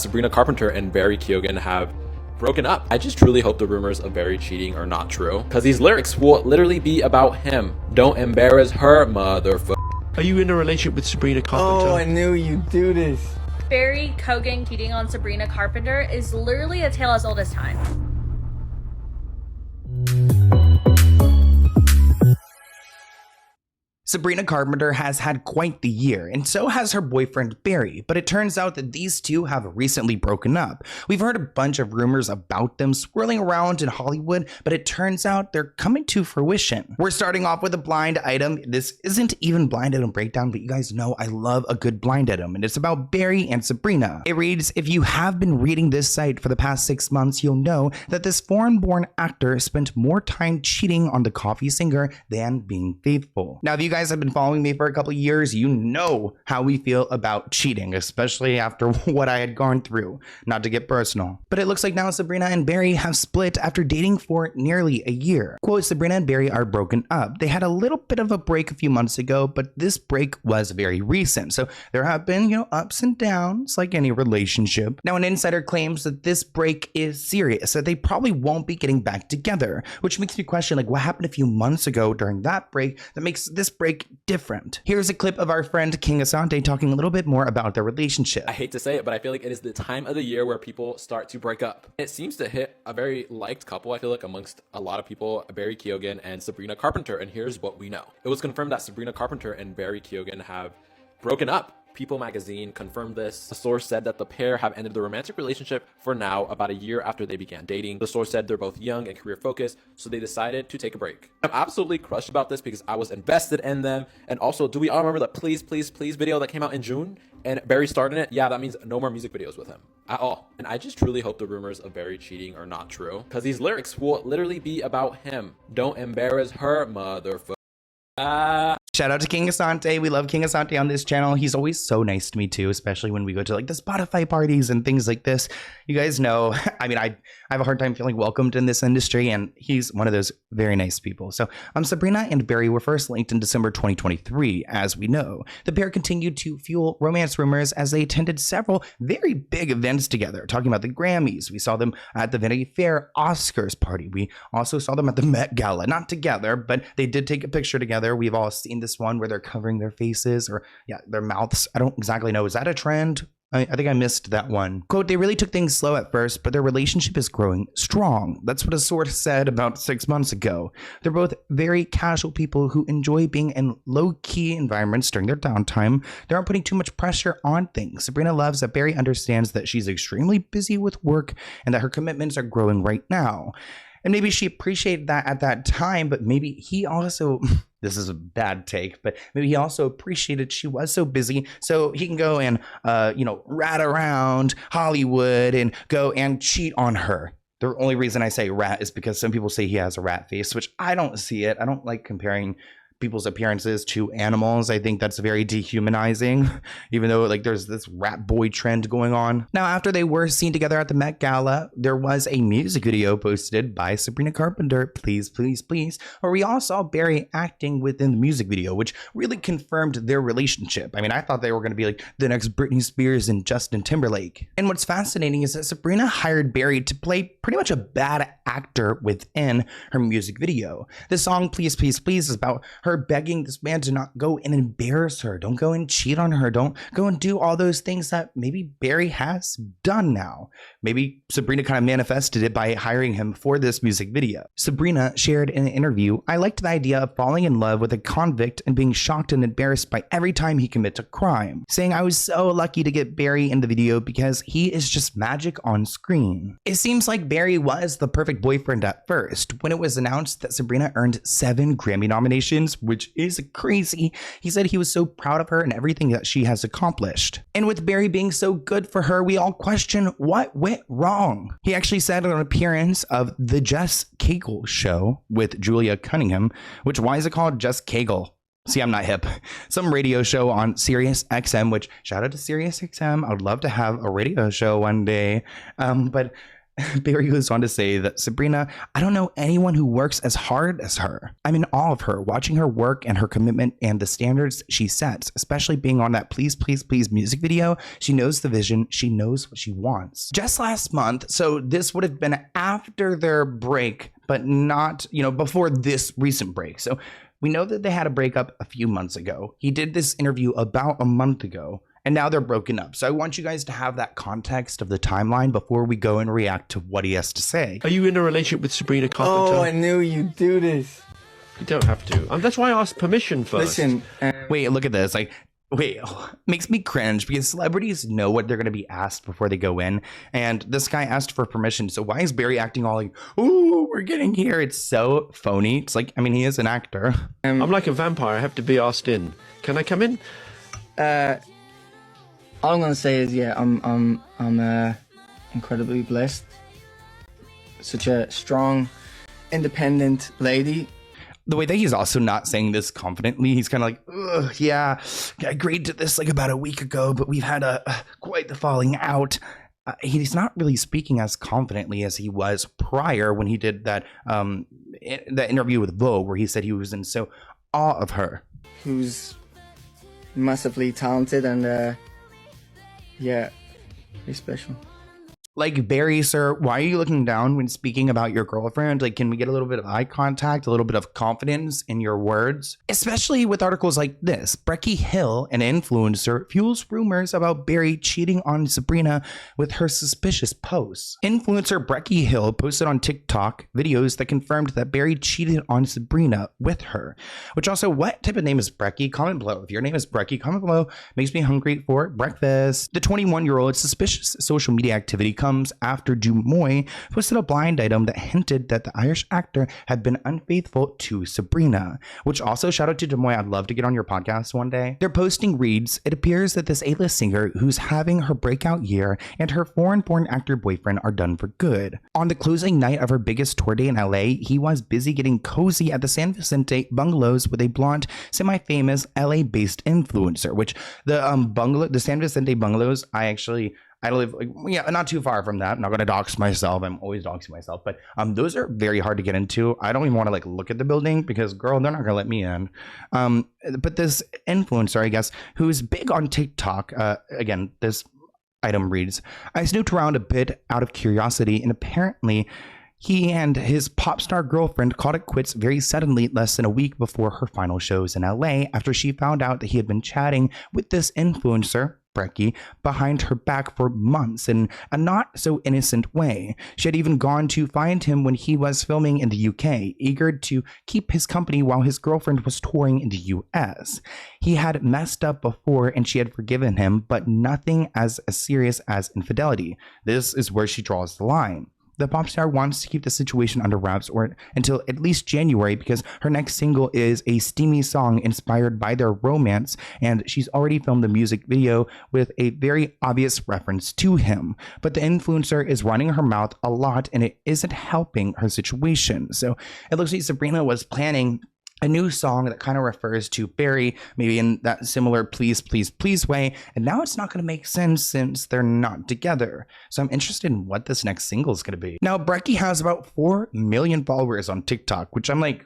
Sabrina Carpenter and Barry KEOGHAN have broken up. I just truly hope the rumors of Barry cheating are not true, because these lyrics will literally be about him. Don't embarrass her, motherfucker. Are you in a relationship with Sabrina Carpenter? Oh, I knew you'd do this. Barry KEOGHAN cheating on Sabrina Carpenter is literally a tale as old as time. Sabrina Carpenter has had quite the year, and so has her boyfriend Barry, but it turns out that these two have recently broken up. We've heard a bunch of rumors about them swirling around in Hollywood, but it turns out they're coming to fruition. We're starting off with a blind item. This isn't even blind item breakdown, but you guys know I love a good blind item, and it's about Barry and Sabrina. It reads, if you have been reading this site for the past 6 months, you'll know that this foreign-born actor spent more time cheating on the coffee singer than being faithful. Now, if you guys have been following me for a couple of years, you know how we feel about cheating, especially after what I had gone through. Not to get personal, but it looks like now Sabrina and Barry have split after dating for nearly a year. Quote, Sabrina and Barry are broken up. They had a little bit of a break a few months ago, but this break was very recent. So there have been, ups and downs like any relationship. Now, an insider claims that this break is serious, that they probably won't be getting back together, which makes me question, like, what happened a few months ago during that break that makes this break different? Here's a clip of our friend King Asante talking a little bit more about their relationship. I hate to say it, but I feel like it is the time of the year where people start to break up. It seems to hit a very liked couple, I feel like, amongst a lot of people, Barry KEOGHAN and Sabrina Carpenter, and here's what we know. It was confirmed that Sabrina Carpenter and Barry KEOGHAN have broken up. People magazine confirmed this. The source said that the pair have ended the romantic relationship for now about a year after they began dating. The source said they're both young and career focused, so they decided to take a break. I'm absolutely crushed about this because I was invested in them. And also, do we all remember the Please Please Please video that came out in June and Barry starred in it? Yeah, that means no more music videos with him at all. And I just truly hope the rumors of Barry cheating are not true, because these lyrics will literally be about him. Don't embarrass her, motherfucker. Shout out to King Asante. We love King Asante on this channel. He's always so nice to me too, especially when we go to like the Spotify parties and things like this. You guys know, I mean, I have a hard time feeling welcomed in this industry, and he's one of those very nice people. So Sabrina and Barry were first linked in December 2023. As we know, the pair continued to fuel romance rumors as they attended several very big events together. Talking about the Grammys, we saw them at the Vanity Fair Oscars party. We also saw them at the Met Gala, not together, but they did take a picture together. We've all seen this one where they're covering their faces or their mouths. I don't exactly know. Is that a trend? I think I missed that one. Quote, they really took things slow at first, but their relationship is growing strong. That's what a source said about 6 months ago. They're both very casual people who enjoy being in low-key environments during their downtime. They aren't putting too much pressure on things. Sabrina loves that Barry understands that she's extremely busy with work and that her commitments are growing right now. And maybe she appreciated that at that time, but maybe he also, this is a bad take, but maybe he also appreciated she was so busy so he can go and, rat around Hollywood and go and cheat on her. The only reason I say rat is because some people say he has a rat face, which I don't see it. I don't like comparing people's appearances to animals. I think that's very dehumanizing, even though like there's this rat boy trend going on. Now, after they were seen together at the Met Gala, there was a music video posted by Sabrina Carpenter, Please Please Please, where we all saw Barry acting within the music video, which really confirmed their relationship. I mean, I thought they were going to be like the next Britney Spears and Justin Timberlake. And what's fascinating is that Sabrina hired Barry to play pretty much a bad actor within her music video. The song Please Please Please is about her begging this man to not go and embarrass her. Don't go and cheat on her. Don't go and do all those things that maybe Barry has done now. Maybe Sabrina kind of manifested it by hiring him for this music video. Sabrina shared in an interview, I liked the idea of falling in love with a convict and being shocked and embarrassed by every time he commits a crime, saying I was so lucky to get Barry in the video because he is just magic on screen. It seems like Barry was the perfect boyfriend at first. When it was announced that Sabrina earned 7 Grammy nominations, which is crazy, he said he was so proud of her and everything that she has accomplished. And with Barry being so good for her, we all question what went wrong. He actually said in an appearance of the Jess Cagle show with Julia Cunningham, which why is it called Jess Cagle? See, I'm not hip. Some radio show on Sirius XM, which shout out to Sirius XM. I would love to have a radio show one day. But Barry goes on to say that Sabrina, I don't know anyone who works as hard as her. I'm in awe of her, watching her work and her commitment and the standards she sets, especially being on that Please, Please, Please music video. She knows the vision. She knows what she wants. Just last month, so this would have been after their break, but not, before this recent break. So we know that they had a breakup a few months ago. He did this interview about a month ago. And now they're broken up. So I want you guys to have that context of the timeline before we go and react to what he has to say. Are you in a relationship with Sabrina Carpenter? Oh, I knew you'd do this. You don't have to. That's why I asked permission first. Listen. Wait, look at this. Makes me cringe because celebrities know what they're going to be asked before they go in. And this guy asked for permission. So why is Barry acting all like, ooh, we're getting here? It's so phony. It's like, he is an actor. I'm like a vampire. I have to be asked in. Can I come in? All I'm gonna say is, yeah, I'm incredibly blessed. Such a strong, independent lady. The way that he's also not saying this confidently, he's kind of like, ugh, yeah, I agreed to this like about a week ago, but we've had quite the falling out. He's not really speaking as confidently as he was prior when he did that interview with Vogue, where he said he was in so awe of her. Who's massively talented and yeah, very special. Like, Barry, sir, why are you looking down when speaking about your girlfriend? Like, can we get a little bit of eye contact, a little bit of confidence in your words? Especially with articles like this. Brecky Hill, an influencer, fuels rumors about Barry cheating on Sabrina with her suspicious posts. Influencer Brecky Hill posted on TikTok videos that confirmed that Barry cheated on Sabrina with her. Which also, what type of name is Brecky? Comment below. If your name is Brecky, comment below. Makes me hungry for breakfast. The 21-year-old suspicious social media activity comes after Dumoy posted a blind item that hinted that the Irish actor had been unfaithful to Sabrina, which also, shout out to Dumoy, I'd love to get on your podcast one day. Their posting reads, it appears that this A-list singer who's having her breakout year and her foreign-born actor boyfriend are done for good. On the closing night of her biggest tour day in LA, he was busy getting cozy at the San Vicente bungalows with a blonde, semi-famous LA-based influencer, which the San Vicente bungalows, I live, not too far from that. I'm not going to dox myself. I'm always doxing myself. But those are very hard to get into. I don't even want to look at the building because, girl, they're not going to let me in. But this influencer, I guess, who's big on TikTok, again, this item reads, I snooped around a bit out of curiosity, and apparently he and his pop star girlfriend called it quits very suddenly less than a week before her final shows in LA after she found out that he had been chatting with this influencer, Brecky, behind her back for months in a not so innocent way. She had even gone to find him when he was filming in the UK, eager to keep his company while his girlfriend was touring in the US. He had messed up before and she had forgiven him, but nothing as serious as infidelity. This is where she draws the line. The pop star wants to keep the situation under wraps until at least January because her next single is a steamy song inspired by their romance, and she's already filmed the music video with a very obvious reference to him. But the influencer is running her mouth a lot and it isn't helping her situation. So it looks like Sabrina was planning a new song that kind of refers to Barry, maybe in that similar please, please, please way. And now it's not going to make sense since they're not together. So I'm interested in what this next single is going to be. Now, Brecky has about 4 million followers on TikTok, which I'm like,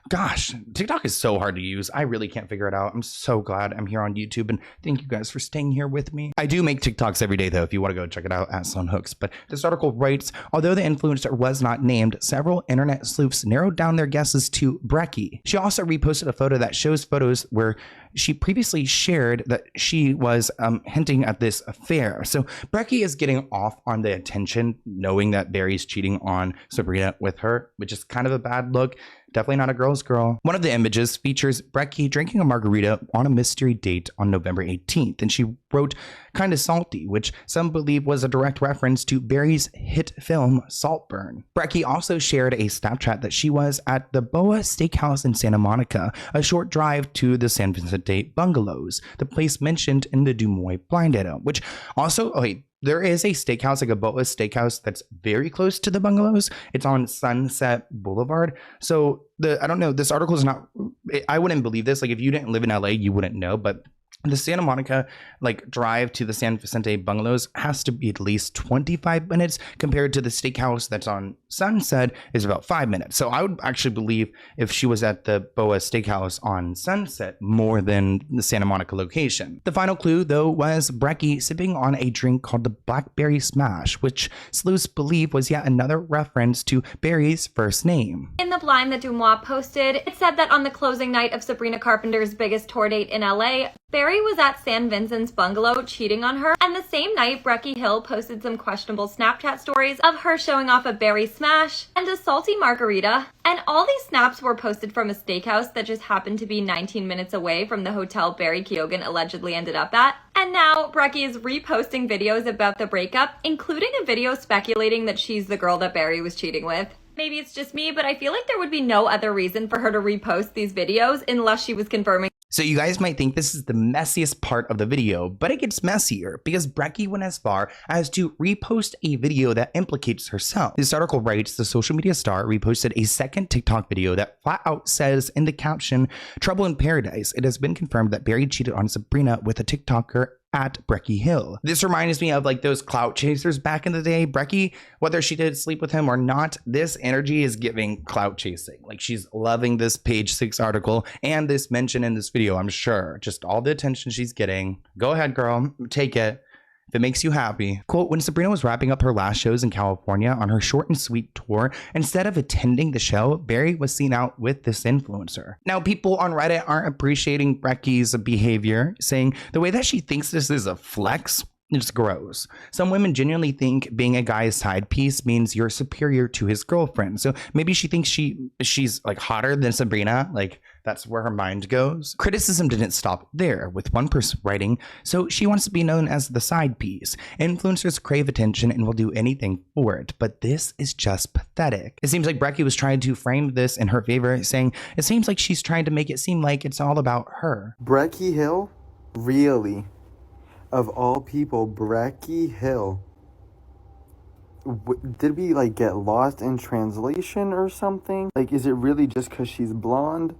gosh, TikTok is so hard to use. I really can't figure it out. I'm so glad I'm here on YouTube, and thank you guys for staying here with me. I do make TikToks every day, though, if you want to go check it out at Sloan Hooks. But this article writes, although the influencer was not named, several internet sleuths narrowed down their guesses to Brecky. She also reposted a photo that shows photos where she previously shared that she was hinting at this affair. So Brecky is getting off on the attention, knowing that Barry's cheating on Sabrina with her, which is kind of a bad look. Definitely not a girl's girl. One of the images features Brecky drinking a margarita on a mystery date on November 18th, and she wrote "kinda salty," which some believe was a direct reference to Barry's hit film Saltburn. Brecky also shared a Snapchat that she was at the Boa Steakhouse in Santa Monica, a short drive to the San Vicente bungalows, the place mentioned in the Dumoy blind item, which also, there is a steakhouse, like a Boa Steakhouse, that's very close to the bungalows. It's on Sunset Boulevard. So I don't know, this article is not, I wouldn't believe this. Like, if you didn't live in LA, you wouldn't know, but The Santa Monica drive to the San Vicente bungalows has to be at least 25 minutes compared to the steakhouse that's on Sunset is about 5 minutes. So I would actually believe if she was at the Boa Steakhouse on Sunset more than the Santa Monica location. The final clue though was Brecky sipping on a drink called the Blackberry Smash, which sleuths believe was yet another reference to Barry's first name. In the blind that Dumois posted, it said that on the closing night of Sabrina Carpenter's biggest tour date in LA, Barry was at San Vincent's bungalow cheating on her, and the same night Brecky Hill posted some questionable Snapchat stories of her showing off a berry smash and a salty margarita, and all these snaps were posted from a steakhouse that just happened to be 19 minutes away from the hotel Barry Keoghan allegedly ended up at. And now Brecky is reposting videos about the breakup, including a video speculating that she's the girl that Barry was cheating with. Maybe it's just me, but I feel like there would be no other reason for her to repost these videos unless she was confirming. So you guys might think this is the messiest part of the video, but it gets messier because Brecky went as far as to repost a video that implicates herself. This article writes, the social media star reposted a second TikTok video that flat out says in the caption, "Trouble in Paradise. It has been confirmed that Barry cheated on Sabrina with a TikToker at Brecky Hill." This reminds me of those clout chasers back in the day. Brecky, whether she did sleep with him or not, this energy is giving clout chasing. She's loving this page 6 article and this mention in this video, I'm sure. Just all the attention she's getting. Go ahead, girl. Take it. If it makes you happy. Quote, when Sabrina was wrapping up her last shows in California on her short and sweet tour, instead of attending the show, Barry was seen out with this influencer. Now, people on Reddit aren't appreciating Brecky's behavior, saying the way that she thinks this is a flex, it's gross. Some women genuinely think being a guy's side piece means you're superior to his girlfriend. So maybe she thinks she's hotter than Sabrina. That's where her mind goes. Criticism didn't stop there, with one person writing, so she wants to be known as the side piece. Influencers crave attention and will do anything for it, but this is just pathetic. It seems like Brecky was trying to frame this in her favor, saying it seems like she's trying to make it seem like it's all about her. Brecky Hill? Really? Of all people, Brecky Hill. Did we get lost in translation or something? Is it really just because she's blonde?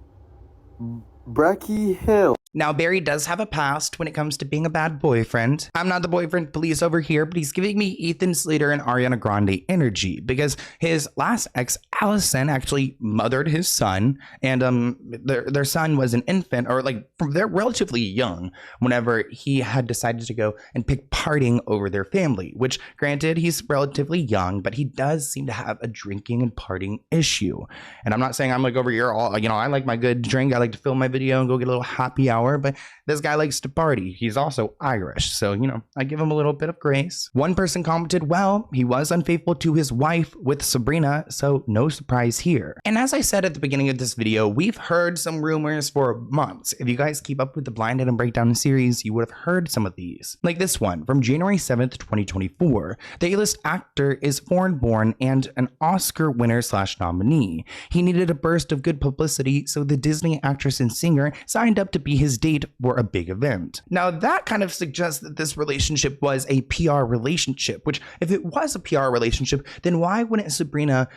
Brecky Hill. Now, Barry does have a past when it comes to being a bad boyfriend. I'm not the boyfriend police over here, but he's giving me Ethan Slater and Ariana Grande energy because his last ex, Allison, actually mothered his son, and their son was an infant, or they're relatively young whenever he had decided to go and pick partying over their family, which granted, he's relatively young, but he does seem to have a drinking and partying issue. And I'm not saying I'm over here all, I like my good drink. I like to film my video and go get a little happy hour. But this guy likes to party. He's also Irish, so I give him a little bit of grace. One person commented, well, he was unfaithful to his wife with Sabrina, so no surprise here. And as I said at the beginning of this video, we've heard some rumors for months. If you guys keep up with the Blind Item Breakdown series, you would have heard some of these. Like this one from January 7th, 2024. The A-list actor is foreign-born and an Oscar winner/nominee. He needed a burst of good publicity, so the Disney actress and singer signed up to be his date for a big event. Now that kind of suggests that this relationship was a PR relationship, which if it was a PR relationship, then why wouldn't Sabrina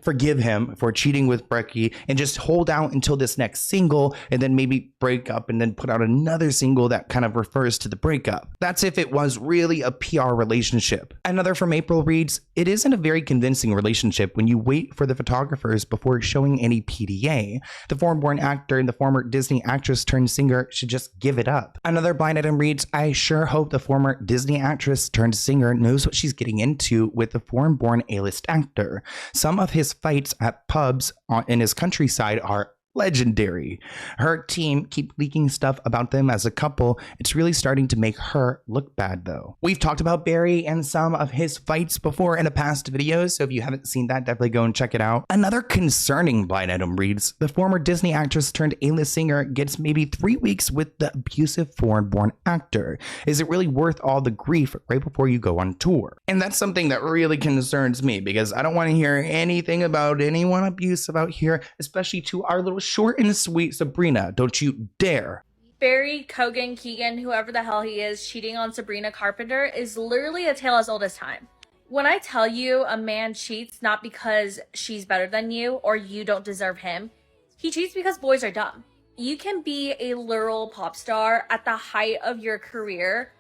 forgive him for cheating with Brecky and just hold out until this next single and then maybe break up and then put out another single that kind of refers to the breakup? That's if it was really a PR relationship. Another from April reads, it isn't a very convincing relationship when you wait for the photographers before showing any PDA. The foreign-born actor and the former Disney actress turned singer should just give it up. Another blind item reads, I sure hope the former Disney actress turned singer knows what she's getting into with the foreign-born A-list actor. Some of his fights at pubs in his countryside are legendary. Her team keep leaking stuff about them as a couple. It's really starting to make her look bad though. We've talked about Barry and some of his fights before in a past videos, so if you haven't seen that, definitely go and check it out. Another concerning blind item reads, the former Disney actress turned A-list singer gets maybe 3 weeks with the abusive foreign-born actor. Is it really worth all the grief right before you go on tour? And that's something that really concerns me because I don't want to hear anything about anyone abusive out here, especially to our little short and sweet Sabrina. Don't you dare. Barry Keoghan, whoever the hell he is, cheating on Sabrina Carpenter is literally a tale as old as time. When I tell you a man cheats not because she's better than you or you don't deserve him, he cheats because boys are dumb. You can be a literal pop star at the height of your career,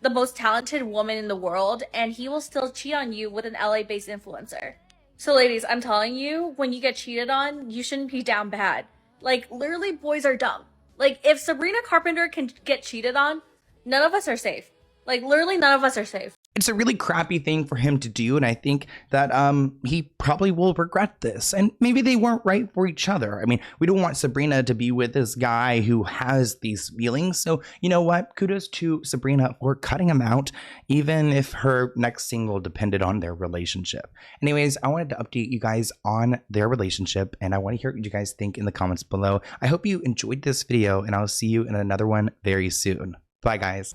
the most talented woman in the world, and he will still cheat on you with an LA-based influencer. So ladies, I'm telling you, when you get cheated on, you shouldn't be down bad. Like, literally, boys are dumb. Like, if Sabrina Carpenter can get cheated on, none of us are safe. Like, literally, none of us are safe. It's a really crappy thing for him to do, and I think that he probably will regret this. And maybe they weren't right for each other. I mean, we don't want Sabrina to be with this guy who has these feelings. So, you know what? Kudos to Sabrina for cutting him out, even if her next single depended on their relationship. Anyways, I wanted to update you guys on their relationship, and I want to hear what you guys think in the comments below. I hope you enjoyed this video, and I'll see you in another one very soon. Bye, guys.